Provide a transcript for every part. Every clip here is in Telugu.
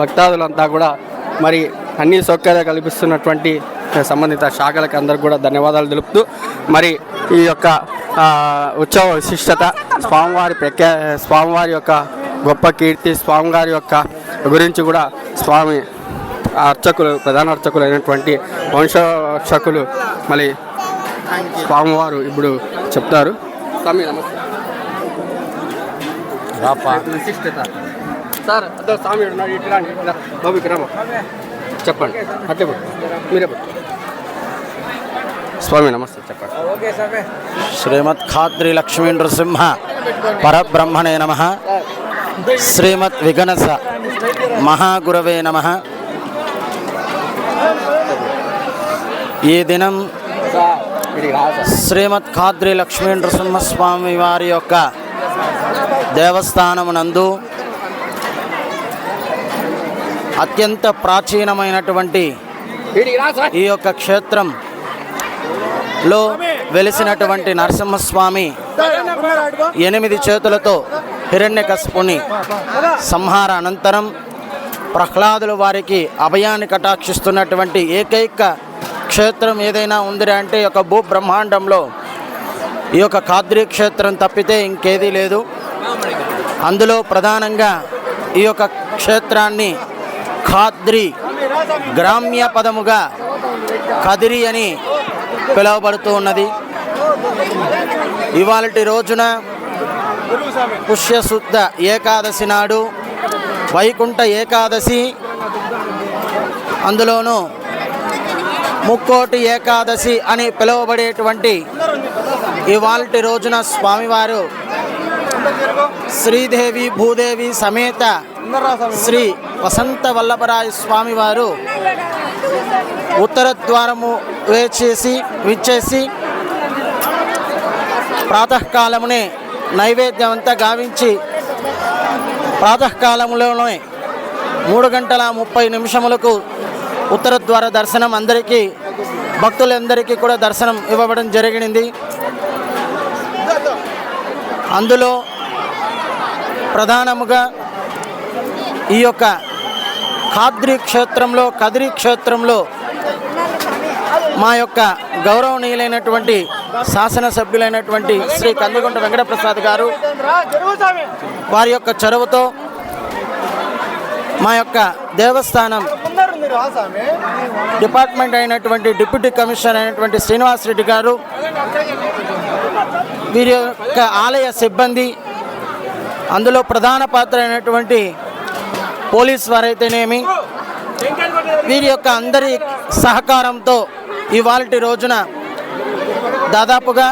భక్తాదులంతా కూడా మరి అన్ని సౌకర్యాలు కల్పిస్తున్నటువంటి సంబంధిత శాఖలకు అందరికి కూడా ధన్యవాదాలు తెలుపుతూ మరి ఈ యొక్క ఉత్సవ విశిష్టత స్వామివారి యొక్క గొప్ప కీర్తి స్వామివారి యొక్క గురించి కూడా స్వామి అర్చకులు ప్రధాన అర్చకులు అయినటువంటి వంశరక్షకులు మళ్ళీ స్వామివారు ఇప్పుడు చెప్తారు. స్వామి నమస్తే. విశిష్టత సార్ అదో స్వామి బాబుకి చెప్పండి అట్లే మీరే స్వామి నమస్తే చెప్పండి. శ్రీమద్ ఖాద్రి లక్ష్మీ నృసింహ పరబ్రహ్మణే నమః. శ్రీమద్ విగణస మహాగురవే నమః. ఈ దినం శ్రీమద్ ఖాద్రి లక్ష్మీ నృసింహస్వామి వారి యొక్క దేవస్థానమునందు అత్యంత ప్రాచీనమైనటువంటి ఈ యొక్క క్షేత్రంలో వెలిసినటువంటి నరసింహస్వామి 8 చేతులతో హిరణ్యకశిపుని సంహార అనంతరం ప్రహ్లాదుల వారికి అభయాన్ని కటాక్షిస్తున్నటువంటి ఏకైక క్షేత్రం ఏదైనా ఉందిరా అంటే ఈ యొక్క భూబ్రహ్మాండంలో ఈ యొక్క ఖాద్రి క్షేత్రం తప్పితే ఇంకేదీ లేదు. అందులో ప్రధానంగా ఈ యొక్క క్షేత్రాన్ని ఖాద్రి గ్రామ్య పదముగా కదిరి అని పిలువబడుతూ ఉన్నది. ఇవాళటి రోజున పుష్యశుద్ధ ఏకాదశి నాడు వైకుంఠ ఏకాదశి, అందులోనూ ముక్కోటి ఏకాదశి అని పిలువబడేటువంటి ఇవాళటి రోజున స్వామివారు శ్రీదేవి భూదేవి సమేత శ్రీ వసంత వల్లభరాయ స్వామివారు ఉత్తర ద్వారము విచ్చేసి ప్రాతకాలమునే నైవేద్యం అంతా గావించి ప్రాతకాలంలోనే 3:30 ఉత్తర ద్వార దర్శనం అందరికీ భక్తులందరికీ కూడా దర్శనం ఇవ్వడం జరిగింది. అందులో ప్రధానముగా ఈ యొక్క ఖాద్రి క్షేత్రంలో కదిరి క్షేత్రంలో మా యొక్క గౌరవనీయులైనటువంటి శాసనసభ్యులైనటువంటి శ్రీ కందిగుంట వెంకటప్రసాద్ గారు వారి యొక్క చొరవతో మా యొక్క దేవస్థానం డిపార్ట్మెంట్ అయినటువంటి డిప్యూటీ కమిషనర్ అయినటువంటి శ్రీనివాస్ రెడ్డి గారు, వీరి యొక్క ఆలయ సిబ్బంది, అందులో ప్రధాన పాత్ర అయినటువంటి పోలీస్ వారైతేనేమి, వీరి యొక్క అందరి సహకారంతో ఇవాళటి రోజున దాదాపుగా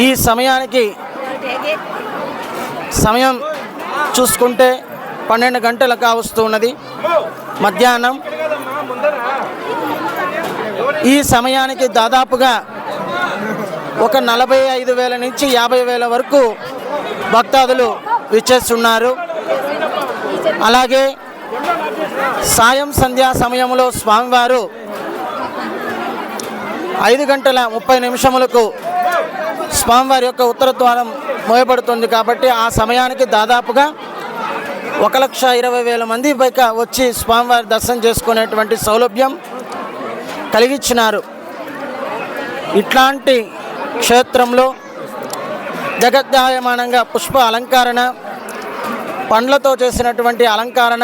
ఈ సమయం చూసుకుంటే 12 గంటలు కావస్తున్నది మధ్యాహ్నం. ఈ సమయానికి దాదాపుగా ఒక 45,000 నుంచి 50,000 వరకు భక్తాదులు విచ్చేస్తున్నారు. అలాగే సంధ్యా సమయంలో స్వామివారు 5:30 స్వామివారి యొక్క ఉత్తర ద్వారం మోయబడుతుంది కాబట్టి ఆ సమయానికి దాదాపుగా 1,20,000 మంది పైగా వచ్చి స్వామివారి దర్శనం చేసుకునేటువంటి సౌలభ్యం కలిగించినారు. ఇట్లాంటి క్షేత్రంలో జగద్దాయమానంగా పుష్ప అలంకరణ, పండ్లతో చేసినటువంటి అలంకరణ,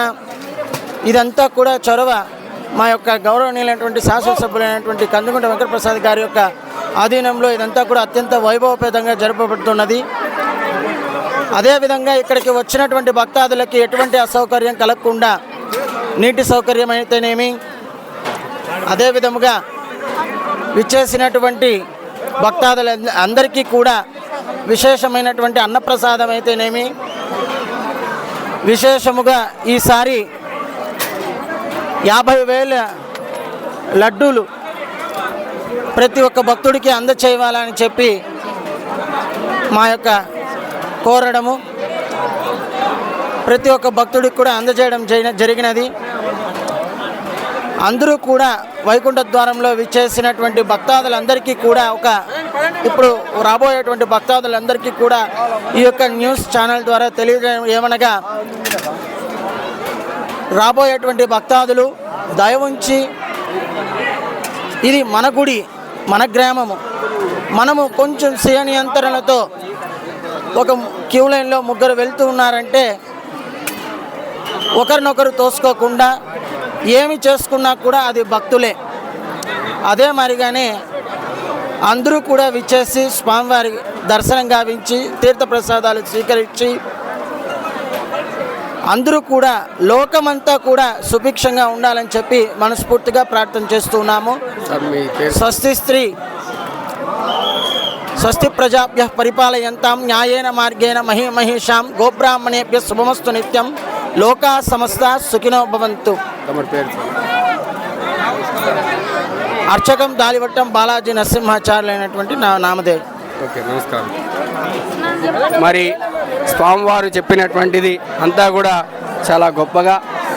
ఇదంతా కూడా చొరవ మా యొక్క గౌరవనీయులైనటువంటి శాసనసభ్యులైనటువంటి కందిగుంట వెంకటప్రసాద్ గారి యొక్క ఆధీనంలో ఇదంతా కూడా అత్యంత వైభవపేతంగా జరపబడుతున్నది. అదేవిధంగా ఇక్కడికి వచ్చినటువంటి భక్తాదులకి ఎటువంటి అసౌకర్యం కలగకుండా నీటి సౌకర్యం అయితేనేమి, అదేవిధముగా విచ్చేసినటువంటి భక్తాదుల అందరికీ కూడా విశేషమైనటువంటి అన్నప్రసాదం అయితేనేమి, విశేషముగా ఈసారి 50,000 లడ్డూలు ప్రతి ఒక్క భక్తుడికి అందచేయాలని చెప్పి మా యొక్క కోరడము, ప్రతి ఒక్క భక్తుడికి కూడా అందజేయడం జరిగినది. అందరూ కూడా వైకుంఠ ద్వారంలో విచ్చేసినటువంటి భక్తాదులందరికీ కూడా ఇప్పుడు రాబోయేటువంటి భక్తాదులందరికీ కూడా ఈ యొక్క న్యూస్ ఛానల్ ద్వారా తెలియజేయడం ఏమనగా, రాబోయేటువంటి భక్తాదులు దయ ఉంచి ఇది మన గుడి, మన గ్రామము, మనము కొంచెం స్వీయ నియంత్రణతో ఒక క్యూ లైన్లో ముగ్గురు వెళ్తూ ఉన్నారంటే ఒకరినొకరు తోసుకోకుండా ఏమి చేసుకున్నా కూడా అది భక్తులే. అదే మరిగానే అందరూ కూడా విచ్చేసి స్వామివారి దర్శనం గావించి తీర్థప్రసాదాలు స్వీకరించి అందరూ కూడా లోకమంతా కూడా సుభిక్షంగా ఉండాలని చెప్పి మనస్ఫూర్తిగా ప్రార్థన చేస్తున్నాము. స్వస్తి ప్రజాభ్య పరిపాలయంతాం న్యాయేన మార్గేణ మహిమహేషాం గోబ్రాహ్మణేభ్య శుభమస్తు నిత్యం లోకా సమస్త సుఖినో భవంతు. అర్చకం దాలివట్టం బాలాజీ నరసింహాచార్యులు అయినటువంటి నా నామదేవ్. ఓకే, నమస్కారం. మరి స్వామివారు చెప్పినటువంటిది అంతా కూడా చాలా గొప్పగా,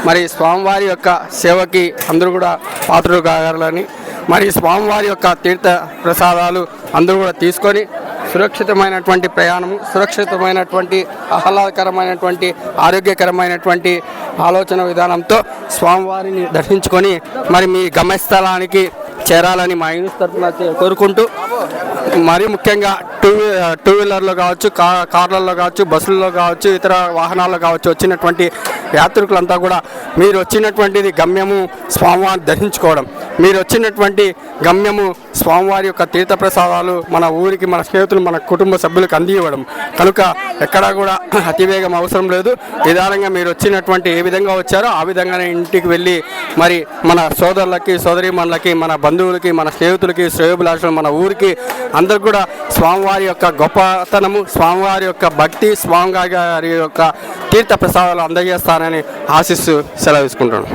మరి స్వామివారి యొక్క సేవకి అందరూ కూడా పాత్రలు కాగలని, మరి స్వామివారి యొక్క తీర్థ ప్రసాదాలు అందరూ కూడా తీసుకొని సురక్షితమైనటువంటి ప్రయాణము, సురక్షితమైనటువంటి ఆహ్లాదకరమైనటువంటి ఆరోగ్యకరమైనటువంటి ఆలోచన విధానంతో స్వామివారిని దర్శించుకొని మరి మీ గమ్యస్థలానికి చేరాలని మా యూనిట్ తరఫున కోరుకుంటూ, మరీ ముఖ్యంగా టూ వీలర్లో కావచ్చు, కార్లలో కావచ్చు, బస్సుల్లో కావచ్చు, ఇతర వాహనాల్లో కావచ్చు వచ్చినటువంటి యాత్రికులంతా కూడా మీరు వచ్చినటువంటిది గమ్యము స్వామివారిని దర్శించుకోవడం, మీరు వచ్చినటువంటి గమ్యము స్వామివారి యొక్క తీర్థప్రసాదాలు మన ఊరికి, మన స్నేహితులు, మన కుటుంబ సభ్యులకు అందివ్వడం. కనుక ఎక్కడా కూడా అతివేగం అవసరం లేదు. నిదానంగా మీరు వచ్చినటువంటి ఏ విధంగా వచ్చారో ఆ విధంగానే ఇంటికి వెళ్ళి మరి మన సోదరులకి, సోదరీమణులకి, మన బంధువులకి, మన స్నేహితులకి, శ్రేయోభిలాషులు, మన ఊరికి అందరికి కూడా స్వామివారి యొక్క గొప్పతనము, స్వామివారి యొక్క భక్తి, స్వామివారి యొక్క తీర్థ ప్రసాదాలు అందజేస్తానని ఆశిస్తూ సెలవు తీసుకుంటాను.